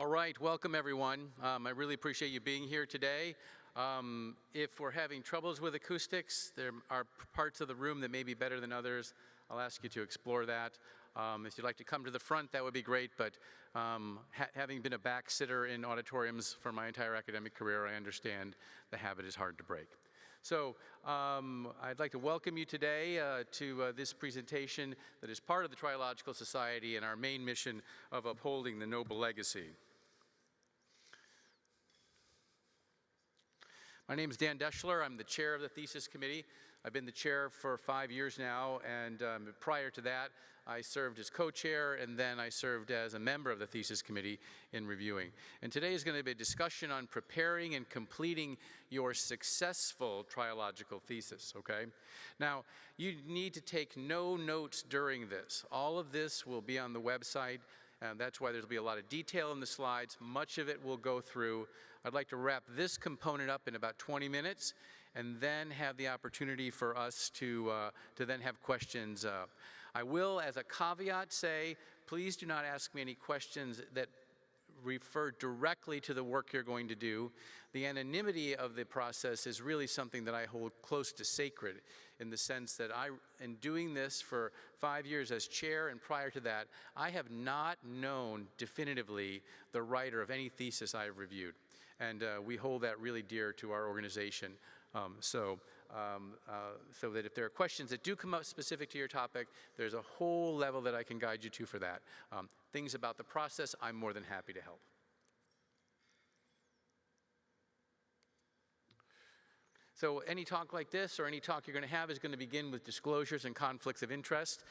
All right, welcome everyone. I really appreciate you being here today. If we're having troubles with acoustics, there are parts of the room that may be better than others. I'll ask you to explore that. If you'd like to come to the front, that would be great, but having been a back-sitter in auditoriums for my entire academic career, I understand the habit is hard to break. So I'd like to welcome you today to this presentation that is part of the Triological Society and our main mission of upholding the noble legacy. My name is Dan Deschler. I'm the chair of the Thesis Committee. I've been the chair for 5 years now, and prior to that, I served as co-chair, and then I served as a member of the Thesis Committee in reviewing. And today is going to be a discussion on preparing and completing your successful triological thesis, okay? Now, you need to take no notes during this. All of this will be on the website. That's why there'll be a lot of detail in the slides. Much of it will go through. I'd like to wrap this component up in about 20 minutes and then have the opportunity for us to then have questions. I will, as a caveat, say, please do not ask me any questions that refer directly to the work you're going to do. The anonymity of the process is really something that I hold close to sacred, in the sense that in doing this for 5 years as chair and prior to that, I have not known definitively the writer of any thesis I have reviewed. And we hold that really dear to our organization. So that if there are questions that do come up specific to your topic, there's a whole level that I can guide you to for that. Things about the process, I'm more than happy to help. So any talk like this or any talk you're going to have is going to begin with disclosures and conflicts of interest.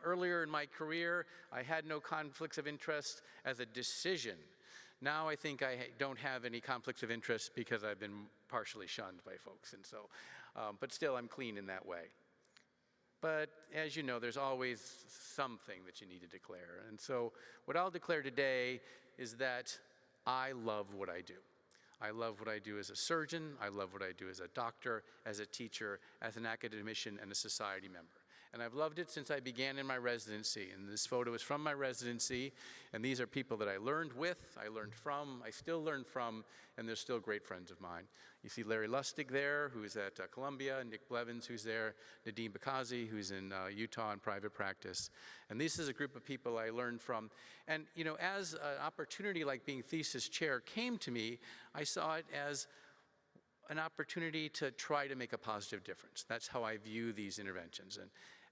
Earlier in my career, I had no conflicts of interest as a decision. Now I think I don't have any conflicts of interest because I've been partially shunned by folks, and so, but still I'm clean in that way. But as you know, there's always something that you need to declare. And so what I'll declare today is that I love what I do. I love what I do as a surgeon. I love what I do as a doctor, as a teacher, as an academician, and a society member. And I've loved it since I began in my residency. And this photo is from my residency. And these are people that I learned with, I learned from, I still learn from, and they're still great friends of mine. You see Larry Lustig there, who's at Columbia, Nick Blevins, who's there, Nadeem Bakazi, who's in Utah in private practice. And this is a group of people I learned from. And you know, as an opportunity like being thesis chair came to me, I saw it as an opportunity to try to make a positive difference. That's how I view these interventions.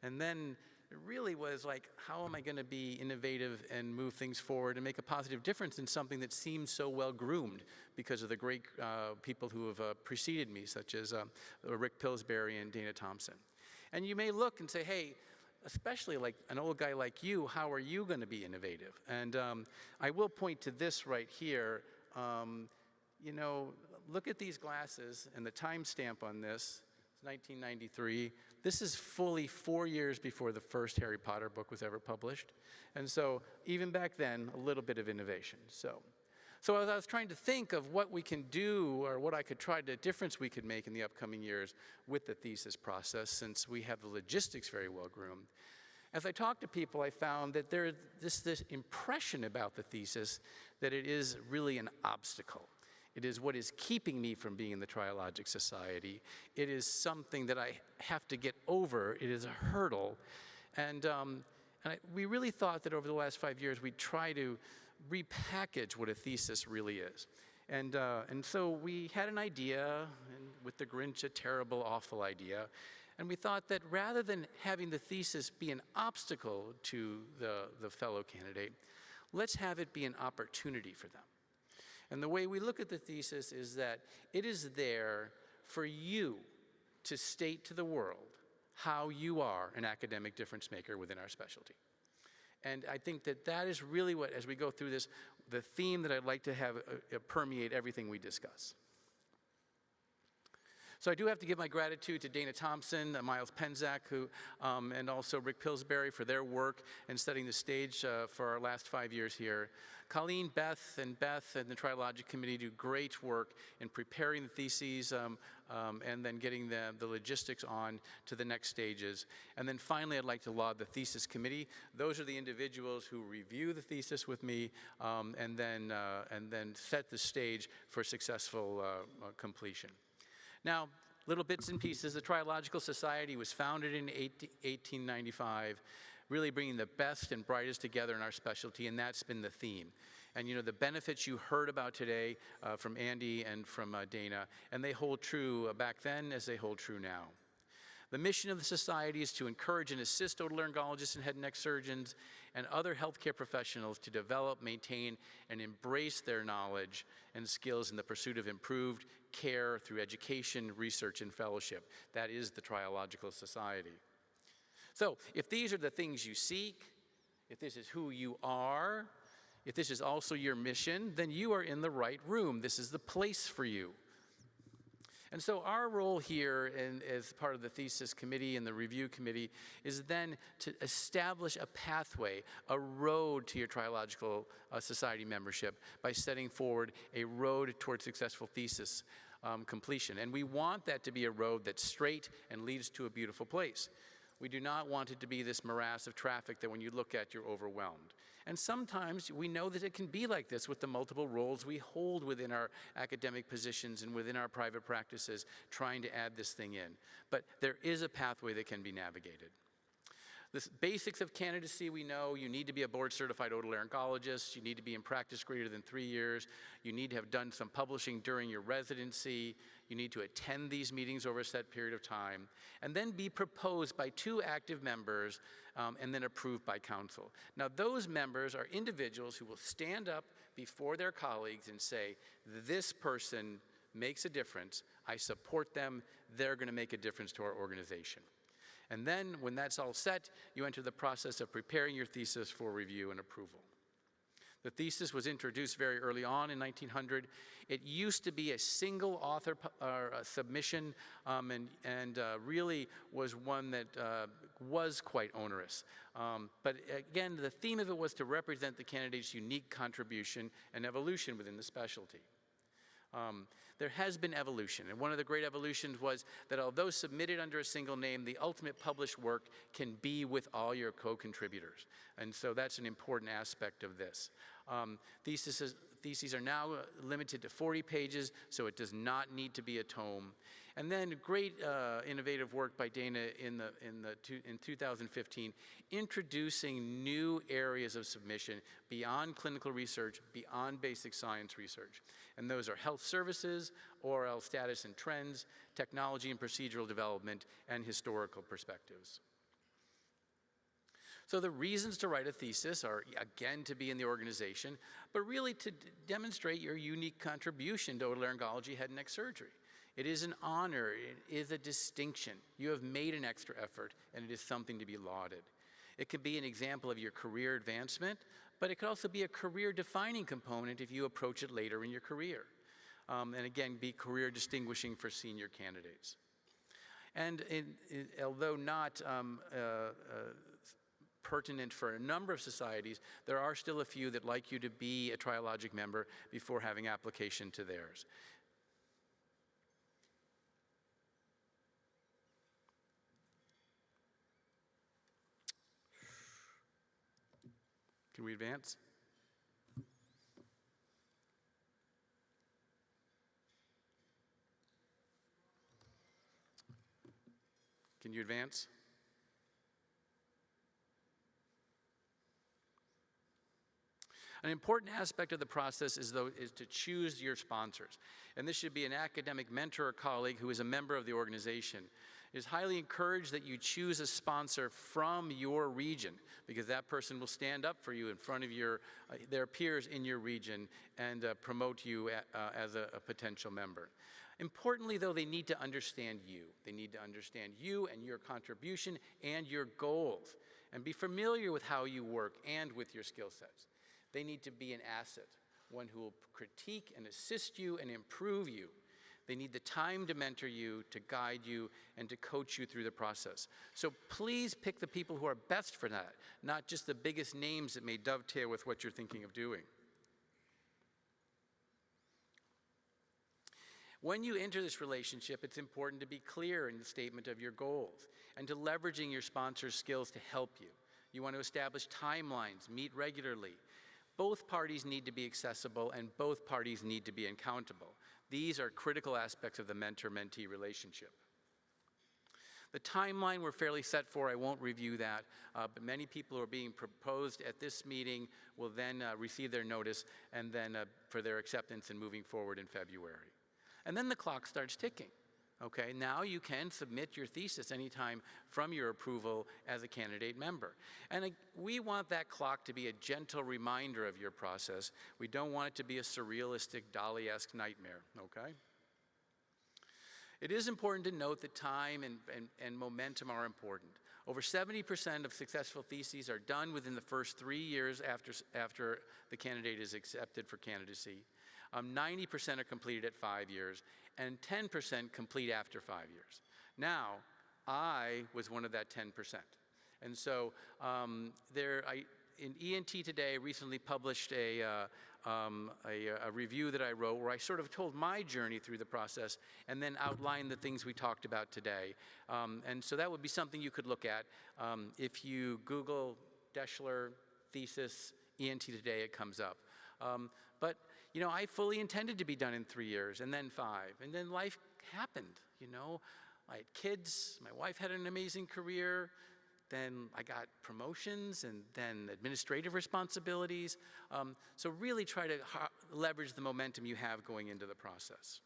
And then it really was like, how am I going to be innovative and move things forward and make a positive difference in something that seems so well groomed because of the great people who have preceded me, such as Rick Pillsbury and Dana Thompson. And you may look and say, hey, especially like an old guy like you, how are you going to be innovative? And I will point to this right here. You know, look at these glasses and the timestamp on this. It's 1993. This is fully 4 years before the first Harry Potter book was ever published. And so even back then, a little bit of innovation. So as I was trying to think of what we can do or what I could try to difference we could make in the upcoming years with the thesis process, since we have the logistics very well groomed, as I talked to people, I found that there is this impression about the thesis that it is really an obstacle. It is what is keeping me from being in the Triologic Society. It is something that I have to get over. It is a hurdle. And we really thought that over the last 5 years, we'd try to repackage what a thesis really is. And so we had an idea, and with the Grinch, a terrible, awful idea. And we thought that rather than having the thesis be an obstacle to the fellow candidate, let's have it be an opportunity for them. And the way we look at the thesis is that it is there for you to state to the world how you are an academic difference maker within our specialty. And I think that that is really what, as we go through this, the theme that I'd like to have permeate everything we discuss. So I do have to give my gratitude to Dana Thompson, Miles Penzak, and also Rick Pillsbury for their work in setting the stage for our last 5 years here. Colleen, Beth and the Trilogic Committee do great work in preparing the theses and then getting the logistics on to the next stages. And then finally, I'd like to laud the Thesis Committee. Those are the individuals who review the thesis with me and then set the stage for successful completion. Now, little bits and pieces. The Trilogical Society was founded in 1895, really bringing the best and brightest together in our specialty, and that's been the theme. And you know, the benefits you heard about today from Andy and from Dana, and they hold true back then as they hold true now. The mission of the Society is to encourage and assist otolaryngologists and head and neck surgeons and other healthcare professionals to develop, maintain, and embrace their knowledge and skills in the pursuit of improved care through education, research, and fellowship. That is the Trilogical Society. So, if these are the things you seek, if this is who you are, if this is also your mission, then you are in the right room. This is the place for you. And so our role here as part of the Thesis Committee and the Review Committee is then to establish a pathway, a road to your Trilogical Society membership by setting forward a road towards successful thesis completion. And we want that to be a road that's straight and leads to a beautiful place. We do not want it to be this morass of traffic that when you look at, you're overwhelmed. And sometimes we know that it can be like this with the multiple roles we hold within our academic positions and within our private practices, trying to add this thing in. But there is a pathway that can be navigated. The basics of candidacy, we know you need to be a board-certified otolaryngologist, you need to be in practice greater than 3 years, you need to have done some publishing during your residency, you need to attend these meetings over a set period of time, and then be proposed by 2 active members and then approved by council. Now, those members are individuals who will stand up before their colleagues and say, this person makes a difference, I support them, they're going to make a difference to our organization. And then, when that's all set, you enter the process of preparing your thesis for review and approval. The thesis was introduced very early on in 1900. It used to be a single author submission and really was one that was quite onerous. But again, the theme of it was to represent the candidate's unique contribution and evolution within the specialty. There has been evolution, and one of the great evolutions was that although submitted under a single name, the ultimate published work can be with all your co-contributors. And so that's an important aspect of this. Theses are now limited to 40 pages, so it does not need to be a tome. And then great innovative work by Dana in 2015, introducing new areas of submission beyond clinical research, beyond basic science research. And those are health services, ORL status and trends, technology and procedural development, and historical perspectives. So the reasons to write a thesis are, again, to be in the organization, but really to demonstrate your unique contribution to otolaryngology head and neck surgery. It is an honor, it is a distinction. You have made an extra effort, and it is something to be lauded. It could be an example of your career advancement, but it could also be a career-defining component if you approach it later in your career. And again, be career distinguishing for senior candidates. And although not pertinent for a number of societies, there are still a few that like you to be a Trilogic member before having application to theirs. Can we advance? Can you advance? An important aspect of the process is to choose your sponsors. And this should be an academic mentor or colleague who is a member of the organization. It is highly encouraged that you choose a sponsor from your region, because that person will stand up for you in front of their peers in your region and promote you as a potential member. Importantly, though, they need to understand you. They need to understand you and your contribution and your goals, and be familiar with how you work and with your skill sets. They need to be an asset, one who will critique and assist you and improve you. They need the time to mentor you, to guide you, and to coach you through the process. So please pick the people who are best for that, not just the biggest names that may dovetail with what you're thinking of doing. When you enter this relationship, it's important to be clear in the statement of your goals and to leveraging your sponsor's skills to help you. You want to establish timelines, meet regularly. Both parties need to be accessible and both parties need to be accountable. These are critical aspects of the mentor-mentee relationship. The timeline we're fairly set for, I won't review that, but many people who are being proposed at this meeting will then receive their notice and then for their acceptance and moving forward in February. And then the clock starts ticking. Okay, now you can submit your thesis anytime from your approval as a candidate member. And we want that clock to be a gentle reminder of your process. We don't want it to be a surrealistic, Dali-esque nightmare, okay? It is important to note that time and momentum are important. Over 70% of successful theses are done within the first 3 years after the candidate is accepted for candidacy. 90% are completed at 5 years, and 10% complete after 5 years. Now, I was one of that 10%. And so in ENT Today recently published a review that I wrote where I sort of told my journey through the process and then outlined the things we talked about today. And so that would be something you could look at. If you Google Deschler, Thesis, ENT Today, it comes up. But you know, I fully intended to be done in 3 years and then 5, and then life happened, you know. I had kids, my wife had an amazing career, then I got promotions and then administrative responsibilities. So really try to leverage the momentum you have going into the process.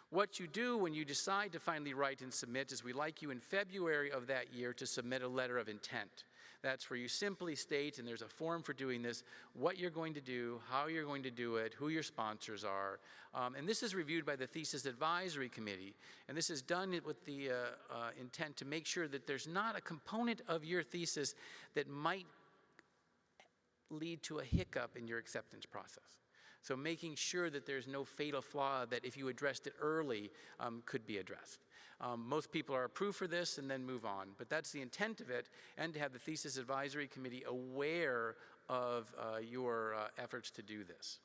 What you do when you decide to finally write and submit is we'd like you in February of that year to submit a letter of intent. That's where you simply state, and there's a form for doing this, what you're going to do, how you're going to do it, who your sponsors are. And this is reviewed by the Thesis Advisory Committee. And this is done with the intent to make sure that there's not a component of your thesis that might lead to a hiccup in your acceptance process. So making sure that there's no fatal flaw that if you addressed it early could be addressed. Most people are approved for this and then move on, but that's the intent of it, and to have the Thesis Advisory Committee aware of your efforts to do this.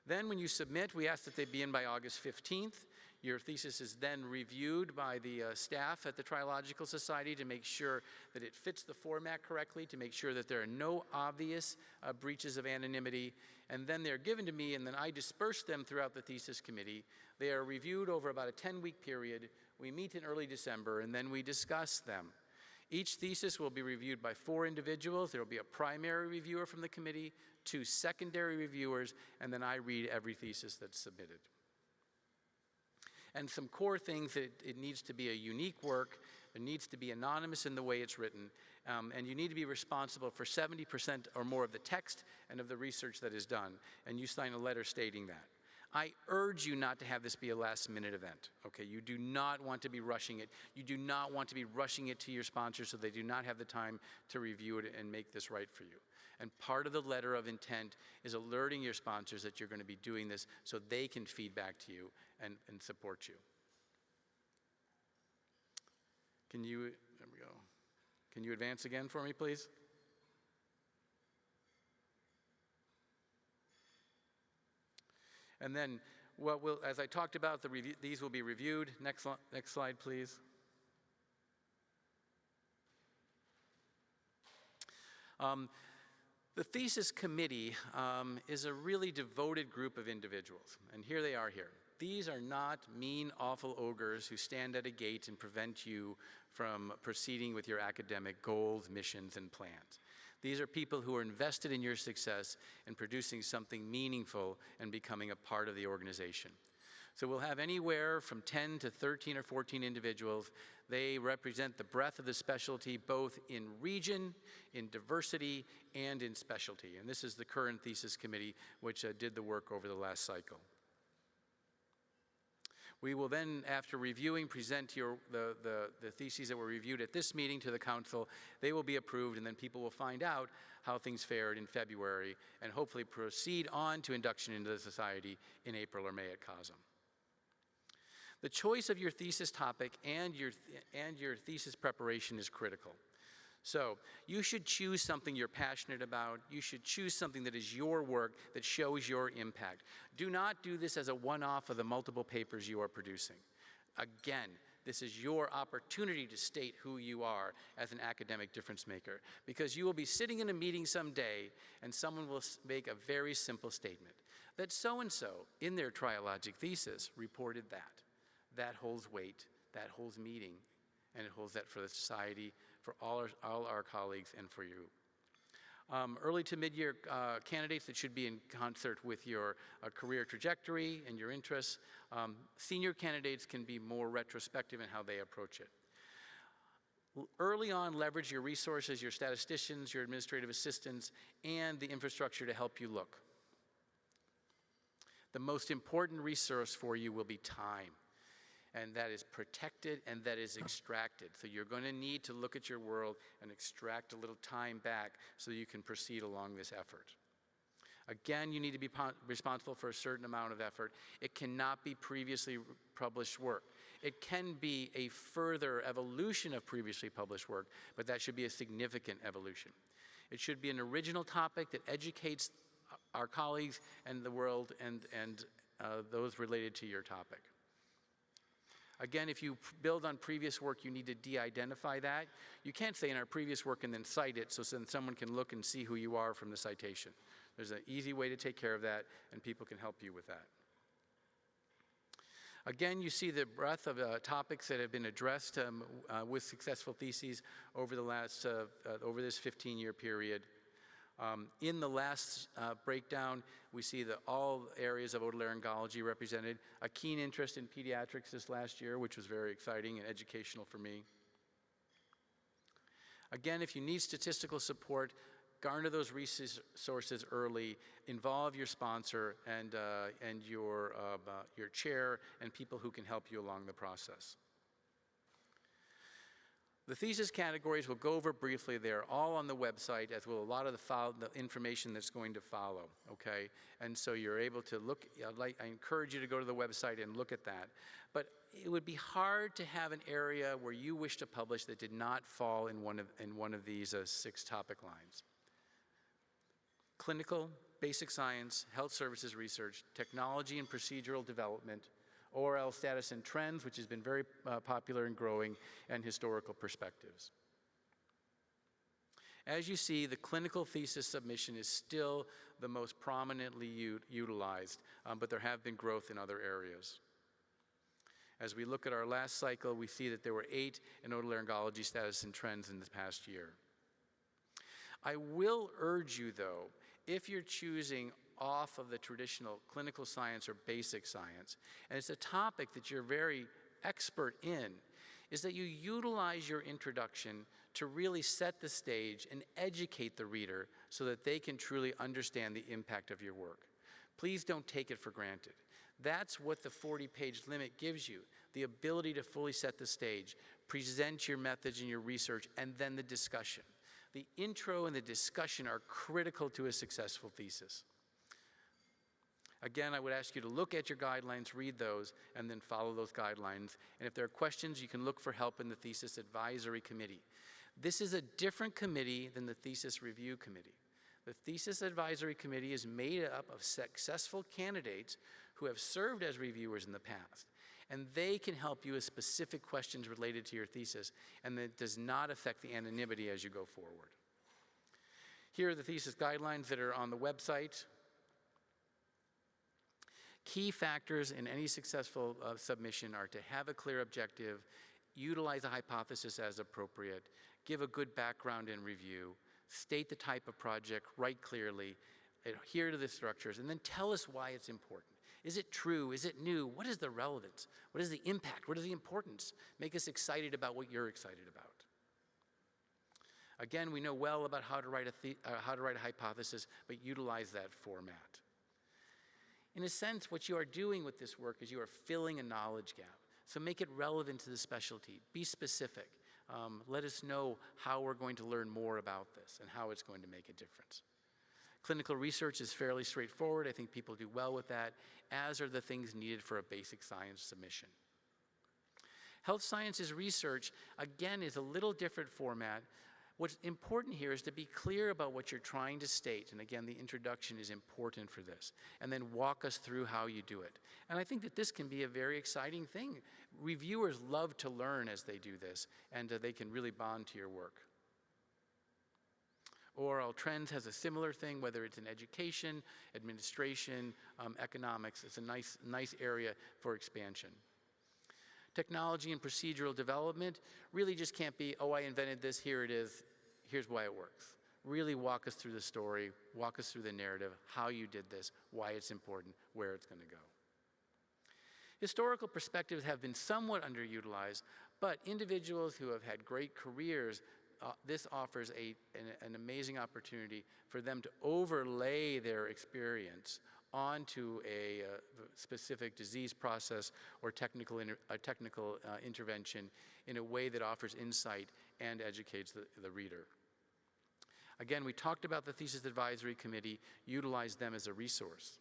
Then when you submit, we ask that they be in by August 15th. Your thesis is then reviewed by the staff at the Trilogical Society to make sure that it fits the format correctly, to make sure that there are no obvious breaches of anonymity, and then they're given to me, and then I disperse them throughout the thesis committee. They are reviewed over about a 10-week period. We meet in early December, and then we discuss them. Each thesis will be reviewed by 4 individuals. There will be a primary reviewer from the committee, 2 secondary reviewers, and then I read every thesis that's submitted. And some core things, it needs to be a unique work, it needs to be anonymous in the way it's written, and you need to be responsible for 70% or more of the text and of the research that is done, and you sign a letter stating that. I urge you not to have this be a last-minute event, okay? You do not want to be rushing it. You do not want to be rushing it to your sponsors so they do not have the time to review it and make this right for you. And part of the letter of intent is alerting your sponsors that you're going to be doing this so they can feed back to you and support you. There we go. Can you advance again for me, please? And then, as I talked about, these will be reviewed. Next slide, please. The thesis committee is a really devoted group of individuals, and here they are here. These are not mean, awful ogres who stand at a gate and prevent you from proceeding with your academic goals, missions, and plans. These are people who are invested in your success and producing something meaningful and becoming a part of the organization. So we'll have anywhere from 10 to 13 or 14 individuals. They represent the breadth of the specialty, both in region, in diversity, and in specialty. And this is the current thesis committee, which did the work over the last cycle. We will then, after reviewing, present the theses that were reviewed at this meeting to the council. They will be approved, and then people will find out how things fared in February and hopefully proceed on to induction into the society in April or May at COSM. The choice of your thesis topic and your thesis preparation is critical. So you should choose something you're passionate about. You should choose something that is your work, that shows your impact. Do not do this as a one-off of the multiple papers you are producing. Again, this is your opportunity to state who you are as an academic difference maker, because you will be sitting in a meeting someday and someone will make a very simple statement that so-and-so in their trialogic thesis reported that. That holds weight, that holds meaning, and it holds that for the society, for all our colleagues, and for you. Early to mid-year candidates that should be in concert with your career trajectory and your interests. Senior candidates can be more retrospective in how they approach it. Early on, leverage your resources, your statisticians, your administrative assistants, and the infrastructure to help you look. The most important resource for you will be time. And that is protected and that is extracted. So you're going to need to look at your world and extract a little time back so you can proceed along this effort. Again, you need to be responsible for a certain amount of effort. It cannot be previously published work. It can be a further evolution of previously published work, but that should be a significant evolution. It should be an original topic that educates our colleagues and the world and those related to your topic. Again, if you build on previous work, you need to de-identify that. You can't say in our previous work and then cite it so then someone can look and see who you are from the citation. There's an easy way to take care of that, and people can help you with that. Again, you see the breadth of topics that have been addressed with successful theses over over this 15-year period. In the last breakdown, we see that all areas of otolaryngology represented, a keen interest in pediatrics this last year, which was very exciting and educational for me. Again, if you need statistical support, garner those resources early, involve your sponsor and your chair and people who can help you along the process. The thesis categories we'll go over briefly. They're all on the website, as will a lot of the information that's going to follow, okay? And so you're able to look, I encourage you to go to the website and look at that. But it would be hard to have an area where you wish to publish that did not fall in one of these 6 topic lines. Clinical, basic science, health services research, technology and procedural development, ORL status and trends, which has been very popular and growing, and historical perspectives. As you see, the clinical thesis submission is still the most prominently utilized, but there have been growth in other areas. As we look at our last cycle, we see that there were 8 in otolaryngology status and trends in this past year. I will urge you, though, if you're choosing off of the traditional clinical science or basic science, and it's a topic that you're very expert in, is that you utilize your introduction to really set the stage and educate the reader so that they can truly understand the impact of your work. Please don't take it for granted. That's what the 40-page limit gives you, the ability to fully set the stage, present your methods and your research, and then the discussion. The intro and the discussion are critical to a successful thesis. Again, I would ask you to look at your guidelines, read those, and then follow those guidelines. And if there are questions, you can look for help in the Thesis Advisory Committee. This is a different committee than the Thesis Review Committee. The Thesis Advisory Committee is made up of successful candidates who have served as reviewers in the past. And they can help you with specific questions related to your thesis, and that does not affect the anonymity as you go forward. Here are the thesis guidelines that are on the website. Key factors in any successful submission are to have a clear objective, utilize a hypothesis as appropriate, give a good background and review, state the type of project, write clearly, adhere to the structures, and then tell us why it's important. Is it true? Is it new? What is the relevance? What is the impact? What is the importance? Make us excited about what you're excited about. Again, we know well about how to write a hypothesis, but utilize that format. In a sense, what you are doing with this work is you are filling a knowledge gap. So make it relevant to the specialty. Be specific. Let us know how we're going to learn more about this and how it's going to make a difference. Clinical research is fairly straightforward. I think people do well with that, as are the things needed for a basic science submission. Health sciences research, again, is a little different format. What's important here is to be clear about what you're trying to state, and again, the introduction is important for this, and then walk us through how you do it. And I think that this can be a very exciting thing. Reviewers love to learn as they do this, and they can really bond to your work. Oral Trends has a similar thing, whether it's in education, administration, economics. It's a nice area for expansion. Technology and procedural development really just can't be, oh, I invented this, here it is, here's why it works. Really walk us through the story, walk us through the narrative, how you did this, why it's important, where it's going to go. Historical perspectives have been somewhat underutilized, but individuals who have had great careers, this offers an amazing opportunity for them to overlay their experience onto a specific disease process or technical intervention in a way that offers insight and educates the reader. Again, we talked about the Thesis Advisory Committee, utilize them as a resource.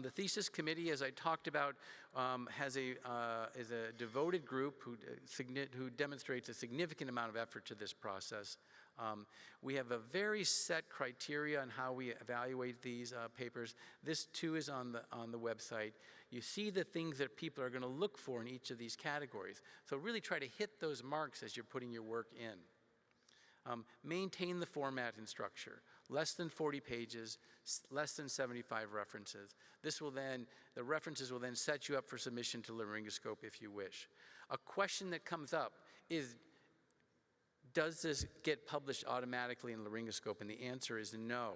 The Thesis Committee, as I talked about, is a devoted group who demonstrates a significant amount of effort to this process. We have a very set criteria on how we evaluate these papers. This too is on the website. You see the things that people are going to look for in each of these categories. So really try to hit those marks as you're putting your work in. Maintain the format and structure. Less than 40 pages, less than 75 references. The references will then set you up for submission to Laryngoscope if you wish. A question that comes up is, does this get published automatically in Laryngoscope? And the answer is no.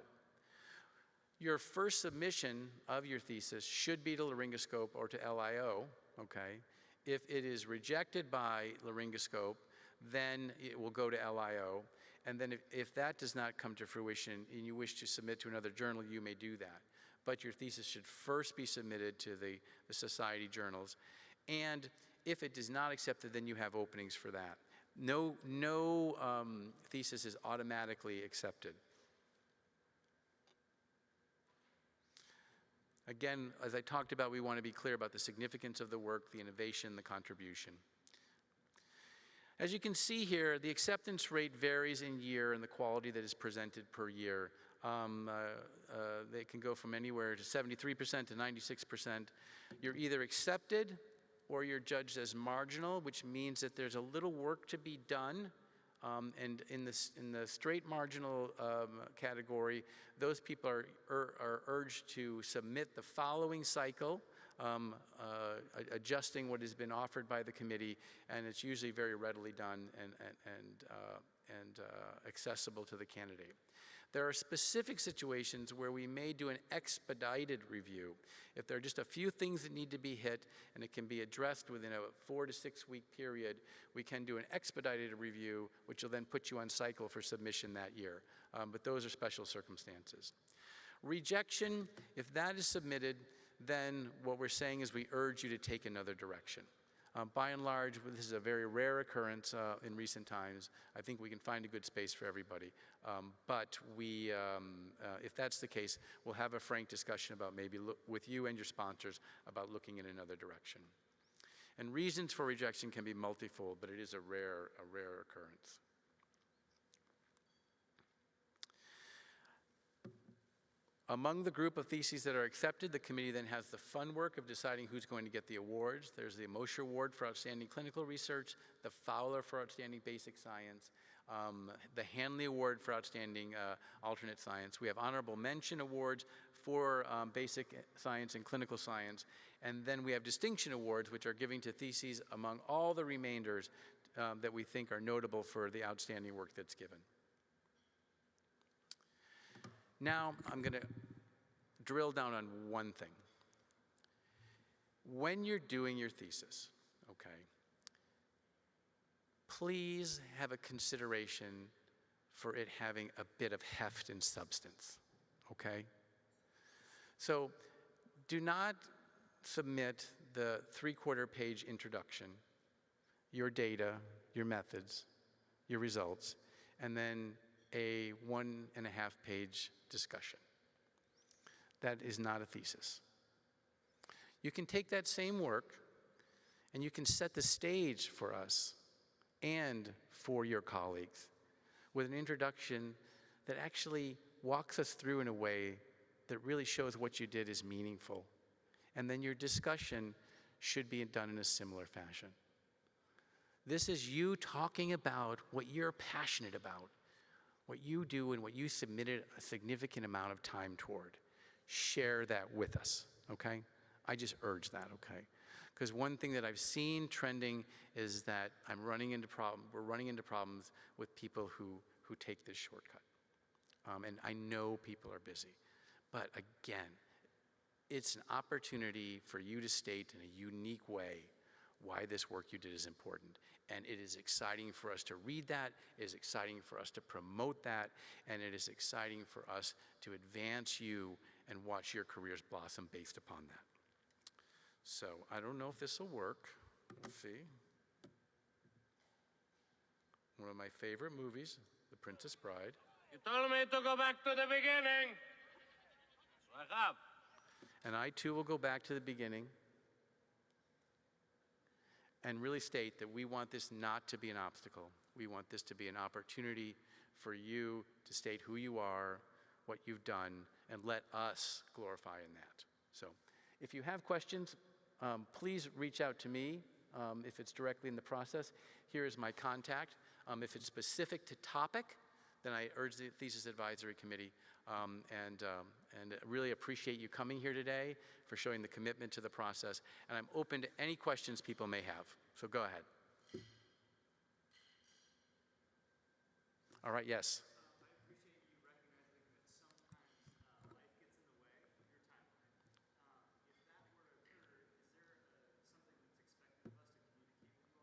Your first submission of your thesis should be to Laryngoscope or to LIO, okay? If it is rejected by Laryngoscope, then it will go to LIO. And then if that does not come to fruition and you wish to submit to another journal, you may do that. But your thesis should first be submitted to the society journals. And if it is not accepted, then you have openings for that. No thesis is automatically accepted. Again, as I talked about, we want to be clear about the significance of the work, the innovation, the contribution. As you can see here, the acceptance rate varies in year and the quality that is presented per year. They can go from anywhere to 73% to 96%. You're either accepted or you're judged as marginal, which means that there's a little work to be done. And in the straight marginal category, those people are urged to submit the following cycle, adjusting what has been offered by the committee, and it's usually very readily done and accessible to the candidate. There are specific situations where we may do an expedited review. If there are just a few things that need to be hit and it can be addressed within a 4 to 6 week period, we can do an expedited review, which will then put you on cycle for submission that year. But those are special circumstances. Rejection, if that is submitted, then what we're saying is we urge you to take another direction. By and large, this is a very rare occurrence in recent times. I think we can find a good space for everybody. But if that's the case, we'll have a frank discussion about maybe with you and your sponsors about looking in another direction. And reasons for rejection can be multifold, but it is a rare occurrence. Among the group of theses that are accepted, the committee then has the fun work of deciding who's going to get the awards. There's the Mosher Award for Outstanding Clinical Research, the Fowler for Outstanding Basic Science, the Hanley Award for Outstanding Alternate Science. We have honorable mention awards for basic science and clinical science. And then we have distinction awards, which are given to theses among all the remainders that we think are notable for the outstanding work that's given. Now, I'm going to drill down on one thing. When you're doing your thesis, okay, please have a consideration for it having a bit of heft and substance, okay? So do not submit the 3/4 page introduction, your data, your methods, your results, and then a 1.5 page discussion. That is not a thesis. You can take that same work and you can set the stage for us and for your colleagues with an introduction that actually walks us through in a way that really shows what you did is meaningful. And then your discussion should be done in a similar fashion. This is you talking about what you're passionate about, what you do and what you submitted a significant amount of time toward. Share that with us, okay? I just urge that, okay? Because one thing that I've seen trending is that we're running into problems with people who take this shortcut. And I know people are busy. But again, it's an opportunity for you to state in a unique way why this work you did is important. And it is exciting for us to read that, it is exciting for us to promote that, and it is exciting for us to advance you and watch your careers blossom based upon that. So I don't know if this will work. Let's see. One of my favorite movies, The Princess Bride. You told me to go back to the beginning. So I have. And I too will go back to the beginning and really state that we want this not to be an obstacle. We want this to be an opportunity for you to state who you are, what you've done, and let us glorify in that. So if you have questions, please reach out to me if it's directly in the process. Here is my contact. If it's specific to topic, then I urge the Thesis Advisory Committee and really appreciate you coming here today for showing the commitment to the process. And I'm open to any questions people may have. So go ahead. All right, yes. I appreciate you recognizing that sometimes life gets in the way of your timeline. If that were to occur, is there something that's expected of us to communicate with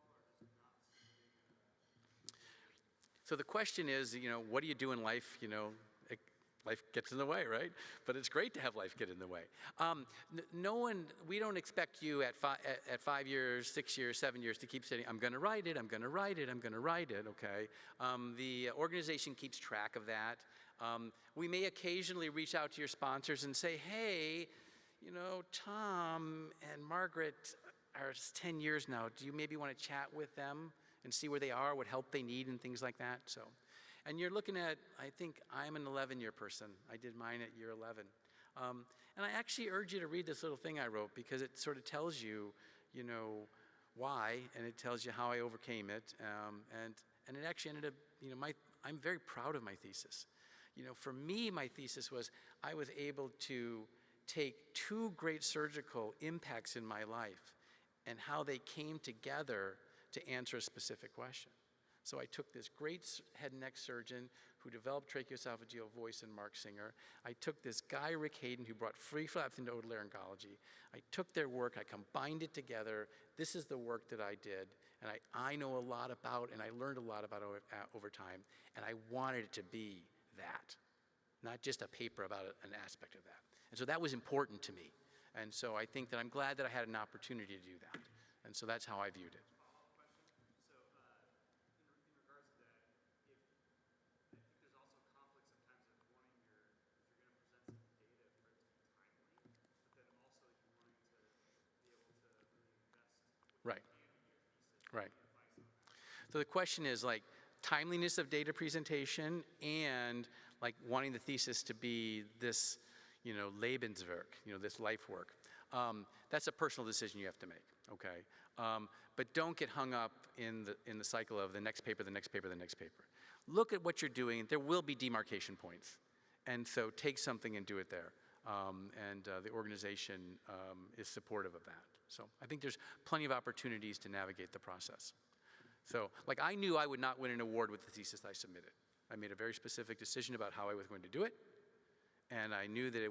you all, or is it not something? So the question is, what do you do in life? Life gets in the way, right? But it's great to have life get in the way. We don't expect you at 5 years, 6 years, 7 years to keep saying, I'm going to write it, I'm going to write it, I'm going to write it, okay? The organization keeps track of that. We may occasionally reach out to your sponsors and say, hey, Tom and Margaret are 10 years now. Do you maybe want to chat with them and see where they are, what help they need and things like that? So. And you're looking at, I think I'm an 11-year person. I did mine at year 11. And I actually urge you to read this little thing I wrote because it sort of tells you, why, and it tells you how I overcame it. And it actually ended up, I'm very proud of my thesis. For me, my thesis was I was able to take two great surgical impacts in my life and how they came together to answer a specific question. So I took this great head and neck surgeon who developed tracheoesophageal voice and Mark Singer. I took this guy, Rick Hayden, who brought free flaps into otolaryngology. I took their work, I combined it together. This is the work that I did, and I know a lot about, and I learned a lot about over time, and I wanted it to be that, not just a paper about an aspect of that. And so that was important to me. And so I think that I'm glad that I had an opportunity to do that. And so that's how I viewed it. Right. Right. So the question is timeliness of data presentation and wanting the thesis to be this, Lebenswerk, this life work. That's a personal decision you have to make, okay? But don't get hung up in the cycle of the next paper, the next paper, the next paper. Look at what you're doing. There will be demarcation points. And so take something and do it there. The organization is supportive of that. So I think there's plenty of opportunities to navigate the process. So I knew I would not win an award with the thesis I submitted. I made a very specific decision about how I was going to do it. And I knew that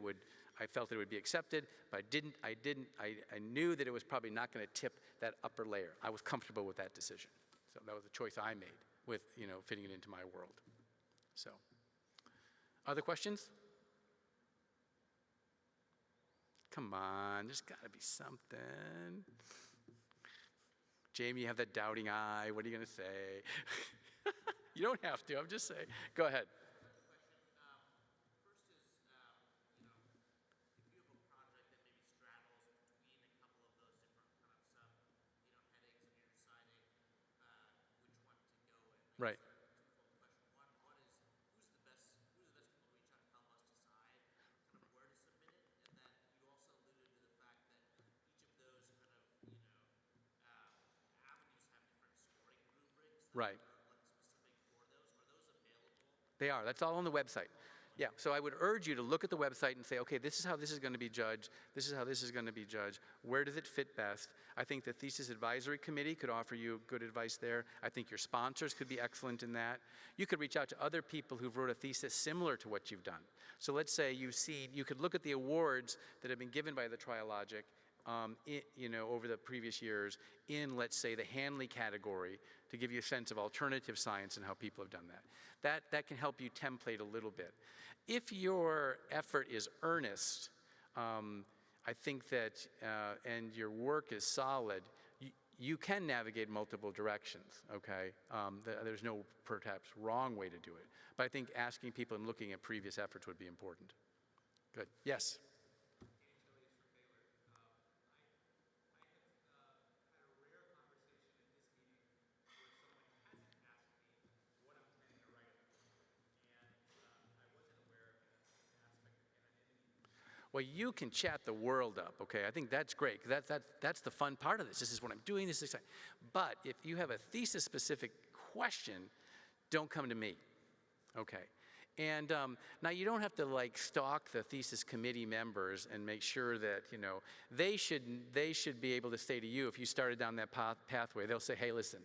I felt that it would be accepted, but I knew that it was probably not going to tip that upper layer. I was comfortable with that decision. So that was a choice I made with, fitting it into my world. So, other questions? Come on, there's got to be something. Jamie, you have that doubting eye. What are you going to say? You don't have to. I'm just saying. Go ahead. Right. Right. They are. That's all on the website. Yeah, so I would urge you to look at the website and say, okay, this is how this is going to be judged. This is how this is going to be judged. Where does it fit best? I think the Thesis Advisory Committee could offer you good advice there. I think your sponsors could be excellent in that. You could reach out to other people who've wrote a thesis similar to what you've done. So let's say you could look at the awards that have been given by the Trialogic over the previous years in, let's say, the Hanley category to give you a sense of alternative science and how people have done that. That can help you template a little bit. If your effort is earnest, I think that, and your work is solid, you can navigate multiple directions, okay? There's no perhaps wrong way to do it. But I think asking people and looking at previous efforts would be important. Good. Yes? Well, you can chat the world up, okay? I think that's great. That's the fun part of this. This is what I'm doing. This is exciting. But if you have a thesis-specific question, don't come to me, okay? And now you don't have to like stalk the thesis committee members and make sure that, they should be able to say to you, if you started down that pathway, they'll say, hey, listen,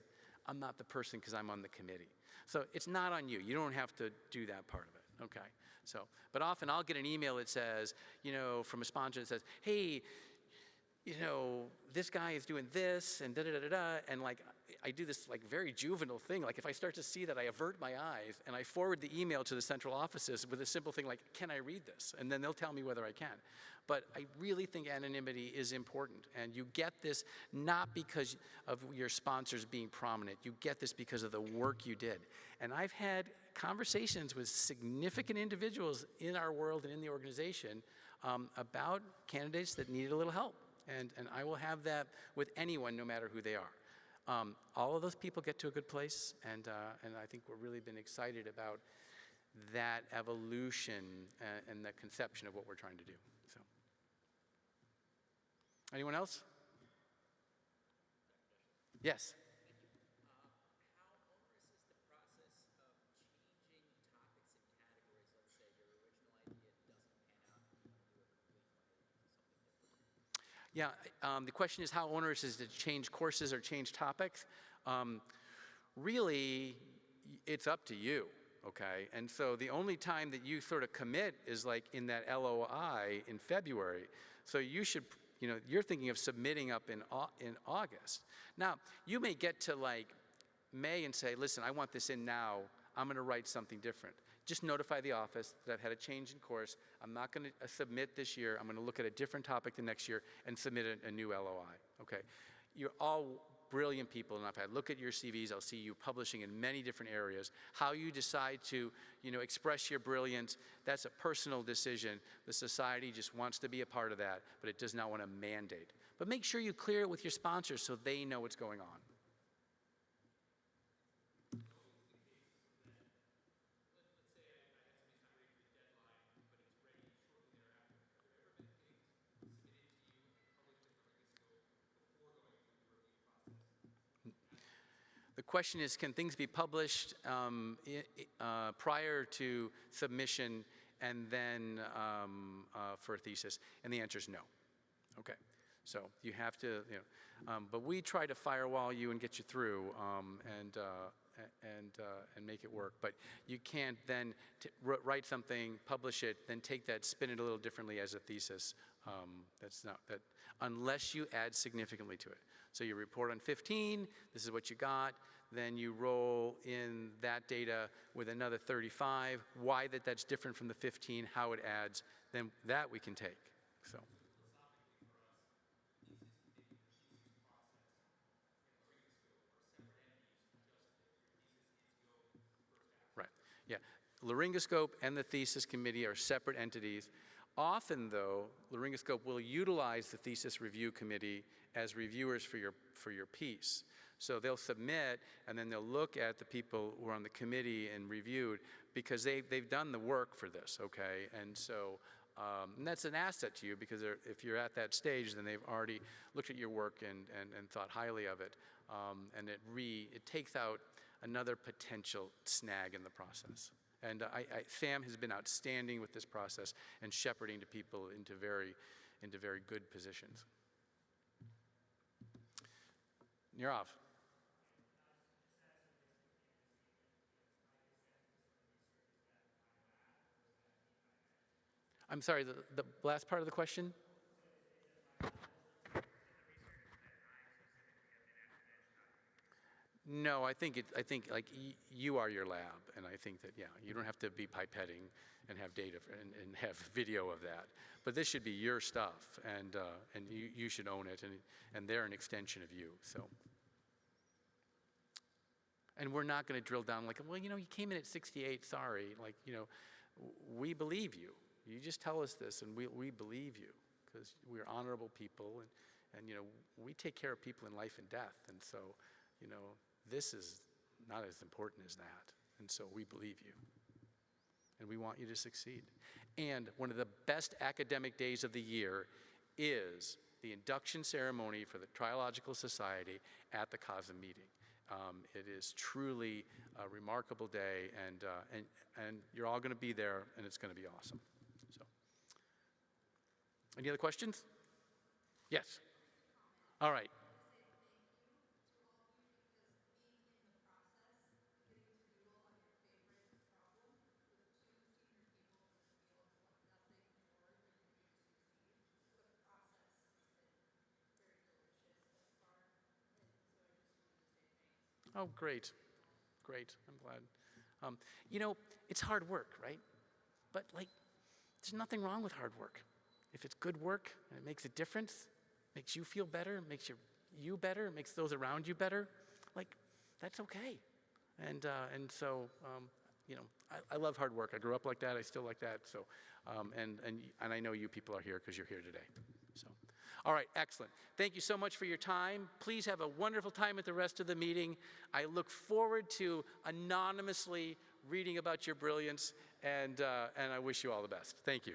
I'm not the person because I'm on the committee. So it's not on you. You don't have to do that part of it, okay? So, but often I'll get an email that says, from a sponsor that says, hey, this guy is doing this and da-da-da-da-da, and like, I do this like very juvenile thing. Like if I start to see that, I avert my eyes and I forward the email to the central offices with a simple thing like, can I read this? And then they'll tell me whether I can. But I really think anonymity is important, and you get this not because of your sponsors being prominent. You get this because of the work you did. And I've had conversations with significant individuals in our world and in the organization about candidates that needed a little help. And I will have that with anyone, no matter who they are. All of those people get to a good place, and I think we've really been excited about that evolution and the conception of what we're trying to do. So, anyone else? Yes. Yeah, the question is how onerous is it to change courses or change topics? Really, it's up to you, okay? And so the only time that you sort of commit is like in that LOI in February. So you should, you're thinking of submitting up in August. Now, you may get to like May and say, listen, I want this in now. I'm going to write something different. Just notify the office that I've had a change in course. I'm not going to submit this year. I'm going to look at a different topic the next year and submit a new LOI, okay? You're all brilliant people, and if I look at your CVs, I'll see you publishing in many different areas. How you decide to, express your brilliance, that's a personal decision. The society just wants to be a part of that, but it does not want to mandate. But make sure you clear it with your sponsors so they know what's going on. The question is, can things be published prior to submission and then for a thesis? And the answer is no. Okay, so you have to, but we try to firewall you and get you through and make it work. But you can't then write something, publish it, then take that, spin it a little differently as a thesis. That's not that, unless you add significantly to it. So you report on 15, this is what you got, then you roll in that data with another 35, why that's different from the 15, how it adds, then that we can take, so. Yeah, Laryngoscope and the thesis committee are separate entities. Often, though, Laryngoscope will utilize the thesis review committee as reviewers for your piece. So they'll submit, and then they'll look at the people who are on the committee and reviewed, because they've done the work for this, okay? And so, and that's an asset to you, because if you're at that stage, then they've already looked at your work and thought highly of it. And it takes out another potential snag in the process. And Sam has been outstanding with this process and shepherding to people into very good positions. You're off. I'm sorry, the last part of the question? No, I think like you are your lab, and I think that, yeah, you don't have to be pipetting and have data and have video of that. But this should be your stuff, and you should own it, and they're an extension of you. So, and we're not going to drill down like, well, you came in at 68. Sorry, like, we believe you. You just tell us this, and we believe you, because we're honorable people, and we take care of people in life and death, and so, this is not as important as that, and so we believe you, and we want you to succeed. And one of the best academic days of the year is the induction ceremony for the Triological Society at the COSM meeting. It is truly a remarkable day, and you're all going to be there, and it's going to be awesome. So, any other questions? Yes. All right. Oh, great. Great. I'm glad. It's hard work, right? But, like, there's nothing wrong with hard work. If it's good work and it makes a difference, makes you feel better, makes you better, makes those around you better, like, that's okay. And so, I love hard work. I grew up like that. I still like that. So, and I know you people are here because you're here today. So, all right, excellent. Thank you so much for your time. Please have a wonderful time at the rest of the meeting. I look forward to anonymously reading about your brilliance, and I wish you all the best. Thank you.